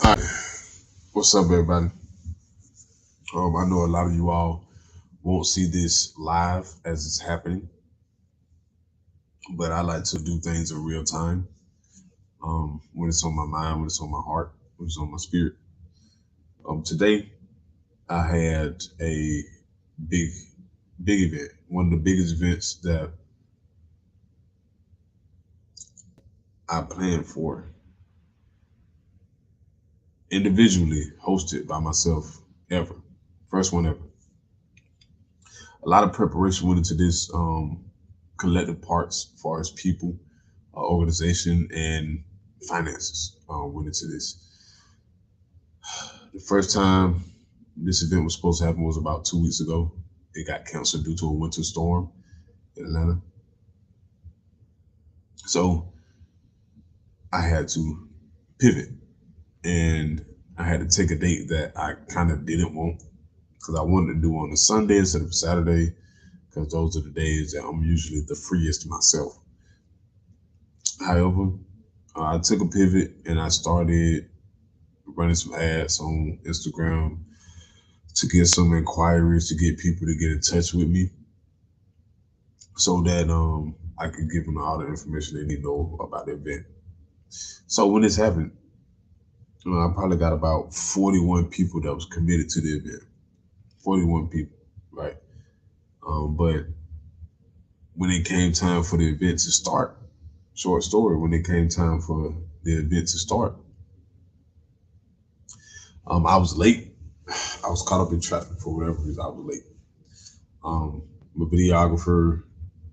Hi, what's up, everybody? I know a lot of you all won't see this live as it's happening, but I like to do things in real time. When it's on my mind, when it's on my heart, when it's on my spirit. Today I had a big, big event. One of the biggest events that I planned for, individually hosted by myself ever. First one ever. A lot of preparation went into this collective parts as far as people, organization, and finances went into this. The first time this event was supposed to happen was about 2 weeks ago. It got canceled due to a winter storm in Atlanta. So I had to pivot, and I had to take a date that I kind of didn't want because I wanted to do on a Sunday instead of Saturday because those are the days that I'm usually the freest myself. However, I took a pivot and I started running some ads on Instagram to get some inquiries to get people to get in touch with me so that I could give them all the information they need to know about the event. So when this happened, I probably got about 41 people that was committed to the event. 41 people, right? But when it came time for the event to start, short story, when it came time for the event to start, I was late. I was caught up in traffic for whatever reason. I was late. My videographer,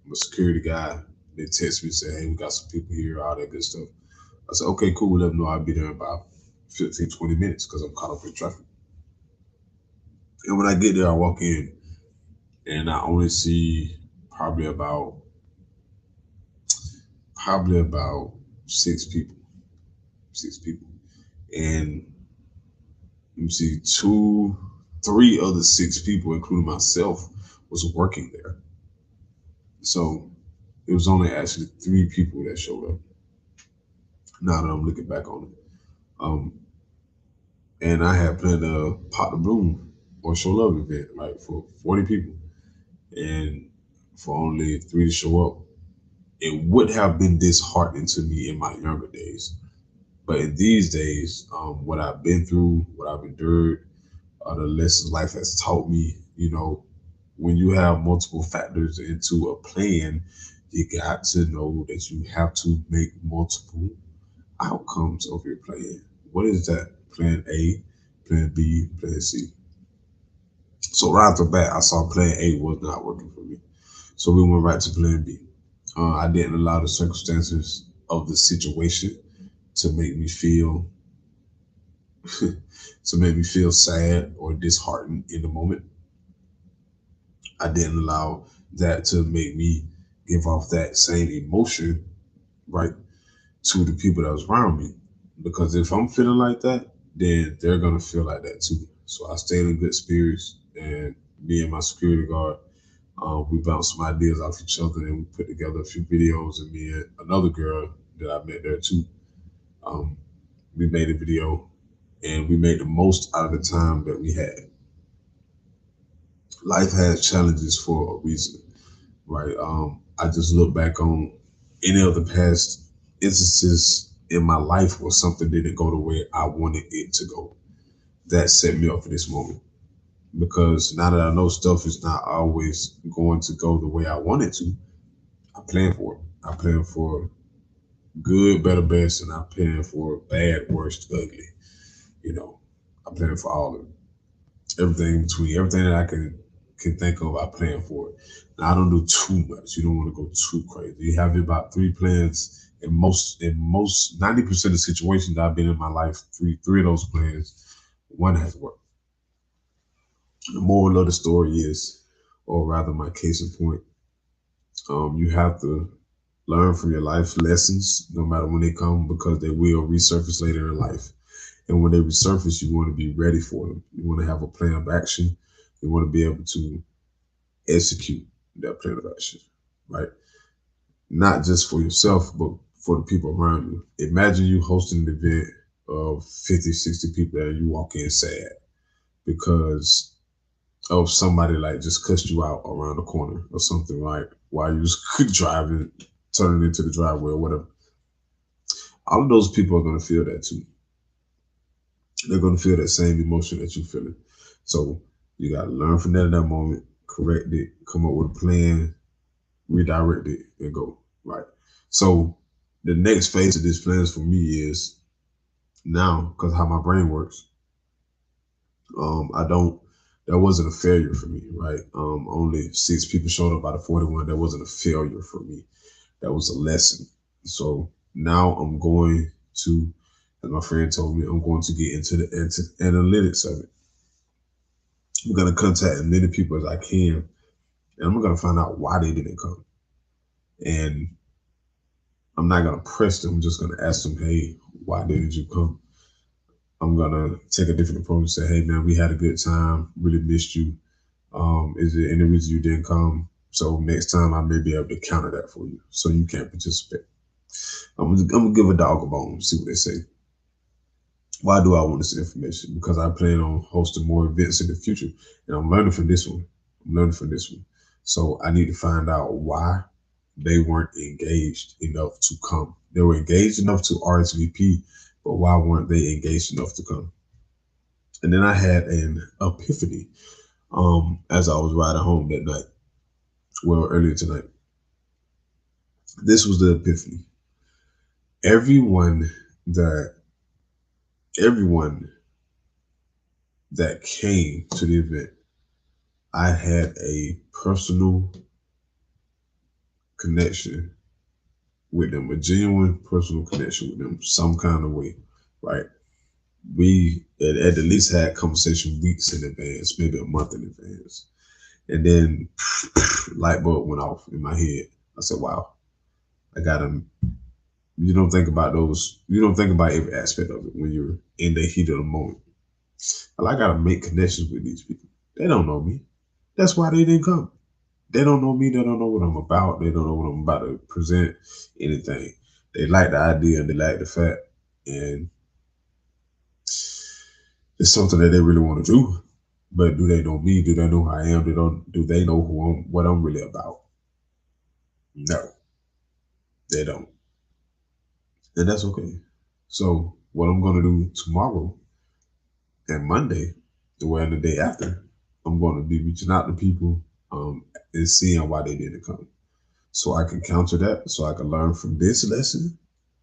my security guy, they text me and say, hey, we got some people here, all that good stuff. I said, okay, cool. Let them know I'll be there in about 15, 20 minutes because I'm caught up in traffic. And when I get there, I walk in and I only see probably about probably about six people. Six people. And you see three other six people, including myself, was working there. So it was only actually three people that showed up. Now that I'm looking back on it. Um, and I had planned a Pot the Bloom or Show Love event, like for 40 people. And for only three to show up, it would have been disheartening to me in my younger days. But in these days, what I've been through, what I've endured, the lessons life has taught me, when you have multiple factors into a plan, you got to know that you have to make multiple outcomes of your plan. What is that? Plan A, plan B, plan C. So right off the bat, I saw plan A was not working for me. So we went right to plan B. I didn't allow the circumstances of the situation to make me feel sad or disheartened in the moment. I didn't allow that to make me give off that same emotion, right, to the people that was around me. Because if I'm feeling like that, then they're gonna feel like that too. So I stayed in good spirits, and me and my security guard, we bounced some ideas off each other, and we put together a few videos. And me and another girl that I met there too, um, we made a video, and we made the most out of the time that we had. Life has challenges for a reason, right? I just look back on any of the past instances in my life where something didn't go the way I wanted it to go. That set me up for this moment. Because now that I know stuff is not always going to go the way I want it to, I plan for it. I plan for good, better, best, and I plan for bad, worst, ugly. You know, I plan for all of it. Everything in between, everything that I can think of, I plan for it. Now I don't do too much. You don't want to go too crazy. You have about three plans in most 90% of situations I've been in my life. Three of those plans, one has worked. The moral of the story is, or rather, my case in point, you have to learn from your life lessons, no matter when they come, because they will resurface later in life. And when they resurface, you want to be ready for them. You want to have a plan of action. You want to be able to execute that plan of action, right? Not just for yourself, but for the people around you. Imagine you hosting an event. of 50, 60 people and you walk in sad because of somebody like just cussed you out around the corner or something, like while you was driving, turning into the driveway or whatever. All of those people are going to feel that too. They're going to feel that same emotion that you're feeling. So you got to learn from that in that moment, correct it, come up with a plan, redirect it, and go. Right. So the next phase of this plan for me is now, because how my brain works, I don't, that wasn't a failure for me, right? Only 6 people showed up out of 41. That wasn't a failure for me. That was a lesson. So now I'm going to, as my friend told me, I'm going to get into the analytics of it. I'm going to contact as many people as I can, and I'm going to find out why they didn't come. And I'm not going to press them. I'm just going to ask them, hey, why didn't you come? I'm going to take a different approach and say, hey, man, we had a good time. Really missed you. Is there any reason you didn't come? So next time I may be able to counter that for you so you can't participate. I'm gonna give a dog a bone, see what they say. Why do I want this information? Because I plan on hosting more events in the future, and I'm learning from this one. So I need to find out why they weren't engaged enough to come. They were engaged enough to RSVP, but why weren't they engaged enough to come? And then I had an epiphany as I was riding home that night. Well, earlier tonight. This was the epiphany. Everyone that everyone that came to the event, I had a personal connection with them, a genuine personal connection with them, some kind of way, right? We at the least had conversation weeks in advance, maybe a month in advance. And then light bulb went off in my head. I said, wow, I got him. You don't think about those, you don't think about every aspect of it when you're in the heat of the moment. Well, I gotta make connections with these people. They don't know me. That's why they didn't come. They don't know me. They don't know what I'm about. They don't know what I'm about to present. Anything. They like the idea and they like the fact, and it's something that they really want to do. But do they know me? Do they know who I am? They don't. Do they know what I'm really about? No, they don't, and that's okay. So what I'm gonna do tomorrow and Monday, and the day after, I'm gonna be reaching out to people and seeing why they didn't come, so I can counter that, so I can learn from this lesson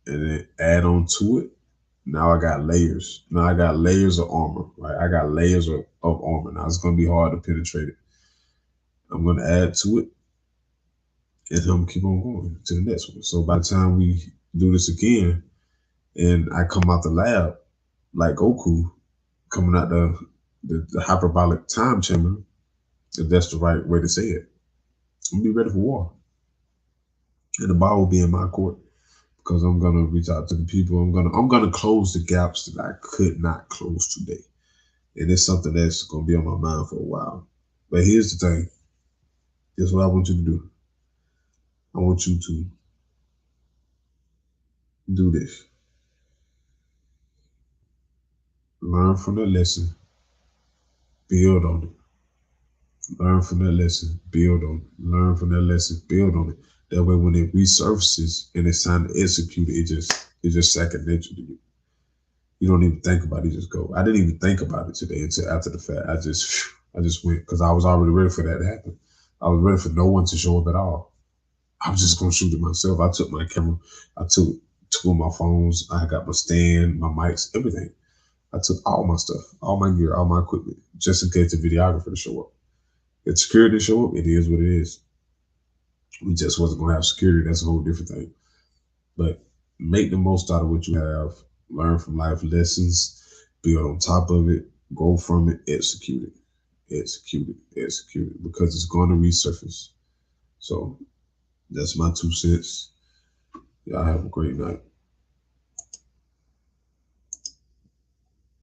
and then add on to it. Now I got layers. Now I got layers of armor, right? I got layers of armor. Now it's going to be hard to penetrate it. I'm going to add to it and I'm going to keep on going to the next one. So by the time we do this again and I come out the lab like Goku coming out the hyperbolic time chamber, if that's the right way to say it, I'm going to be ready for war. And the ball will be in my court, because I'm gonna reach out to the people. I'm gonna close the gaps that I could not close today, and it's something that's gonna be on my mind for a while. But here's the thing: here's what I want you to do. I want you to do this. Learn from the lesson. Build on it. Learn from that lesson. Build on it. Learn from that lesson. Build on it. That way, when it resurfaces and it's time to execute it, it's just second nature to you. You don't even think about it, you just go. I didn't even think about it today until after the fact. I just went because I was already ready for that to happen. I was ready for no one to show up at all. I was just gonna shoot it myself. I took my camera, I took 2 of my phones, I got my stand, my mics, everything. I took all my stuff, all my gear, all my equipment, just in case the videographer to show up. If security show up, it is what it is. We just wasn't gonna have security, that's a whole different thing. But make the most out of what you have. Learn from life lessons, build on top of it, go from it, execute it, execute it, execute it, because it's going to resurface. So that's my 2 cents. Y'all have a great night.